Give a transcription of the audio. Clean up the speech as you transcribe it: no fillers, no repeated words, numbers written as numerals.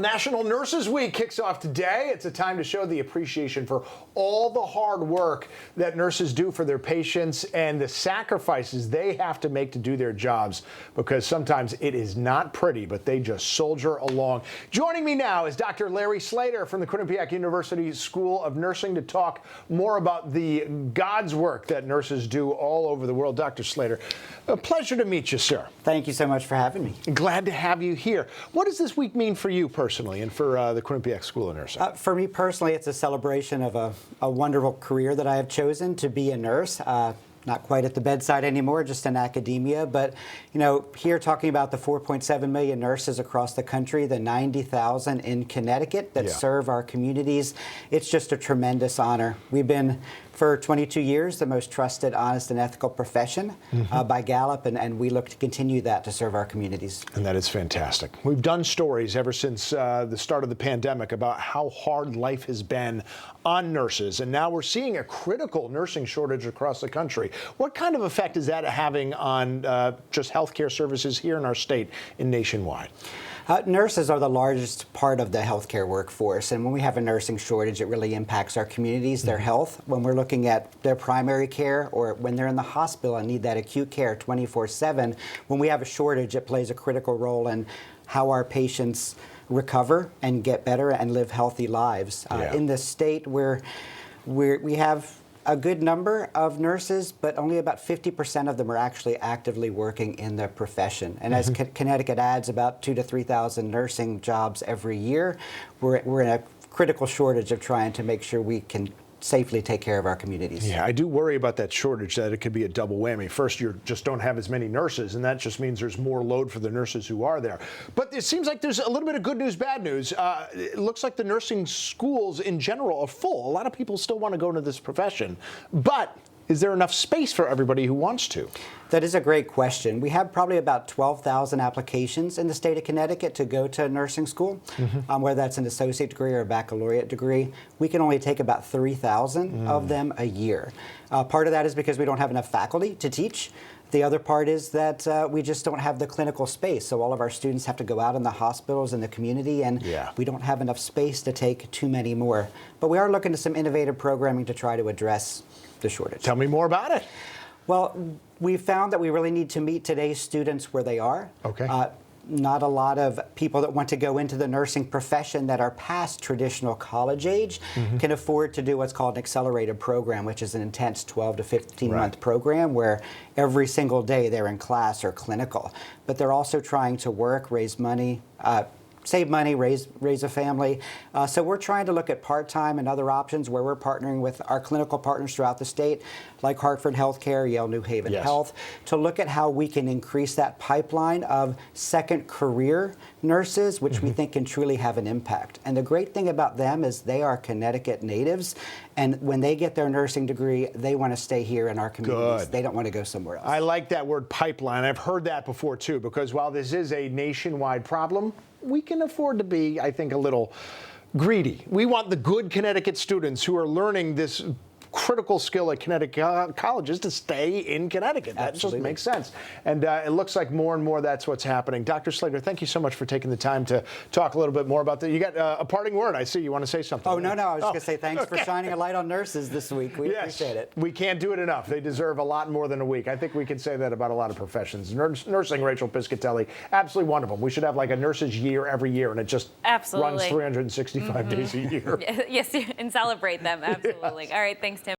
National Nurses Week kicks off today. It's a time to show the appreciation for all the hard work that nurses do for their patients and the sacrifices they have to make to do their jobs, because sometimes it is not pretty, but they just soldier along. Joining me now is Dr. Larry Slater from the Quinnipiac University School of Nursing to talk more about the God's work that nurses do all over the world. Dr. Slater, a pleasure to meet you, sir. Thank you so much for having me. Glad to have you here. What does this week mean for you personally and for the Quinnipiac School of Nursing? For me personally, it's a celebration of a wonderful career that I have chosen to be a nurse. Not quite at the bedside anymore, just in academia. But, you know, here talking about the 4.7 million nurses across the country, the 90,000 in Connecticut that serve our communities, it's just a tremendous honor. We've been, for 22 years, the most trusted, honest, and ethical profession by Gallup, and we look to continue that to serve our communities. And that is fantastic. We've done stories ever since the start of the pandemic about how hard life has been on nurses, and now we're seeing a critical nursing shortage across the country. What kind of effect is that having on just healthcare services here in our state and nationwide? Nurses are the largest part of the healthcare workforce, and when we have a nursing shortage, it really impacts our communities, their health. When we're looking at their primary care or when they're in the hospital and need that acute care 24/7, when we have a shortage, it plays a critical role in how our patients recover and get better and live healthy lives. In the state where we have a good number of nurses, but only about 50% of them are actually actively working in the profession. And as Connecticut adds about 2,000 to 3,000 nursing jobs every year, we're in a critical shortage of trying to make sure we can safely take care of our communities. Yeah, I do worry about that shortage, that it could be a double whammy. First, you just don't have as many nurses, and that just means there's more load for the nurses who are there. But it seems like there's a little bit of good news, bad news. It looks like the nursing schools in general are full. A lot of people still want to go into this profession, but is there enough space for everybody who wants to? That is a great question. We have probably about 12,000 applications in the state of Connecticut to go to nursing school, whether that's an associate degree or a baccalaureate degree. We can only take about 3,000 of them a year. Part of that is because we don't have enough faculty to teach. The other part is that we just don't have the clinical space. So all of our students have to go out in the hospitals and the community, and we don't have enough space to take too many more. But we are looking to some innovative programming to try to address the shortage. Tell me more about it. Well, we found that we really need to meet today's students where they are. Okay. Not a lot of people that want to go into the nursing profession that are past traditional college age can afford to do what's called an accelerated program, which is an intense 12 to 15-month program where every single day they're in class or clinical. But they're also trying to work, raise money, save money, raise a family. So we're trying to look at part-time and other options where we're partnering with our clinical partners throughout the state, like Hartford Healthcare, Yale New Haven Health, to look at how we can increase that pipeline of second career nurses, which we think can truly have an impact. And the great thing about them is they are Connecticut natives, and when they get their nursing degree, they want to stay here in our communities. They don't want to go somewhere else. I like that word pipeline. I've heard that before too, because while this is a nationwide problem, we can afford to be, I think, a little greedy. We want the good Connecticut students who are learning this critical skill at Connecticut colleges to stay in Connecticut. That just makes sense. And it looks like more and more that's what's happening. Dr. Slater, thank you so much for taking the time to talk a little bit more about that. You got a parting word. I see you want to say something. Oh, no. I was just going to say thanks for shining a light on nurses this week. We appreciate it. We can't do it enough. They deserve a lot more than a week. I think we can say that about a lot of professions. Nursing, Rachel Piscatelli, absolutely one of them. We should have like a nurses year every year, and it just runs 365 days a year. Yes, and celebrate them. Absolutely. All right, thanks, Tim.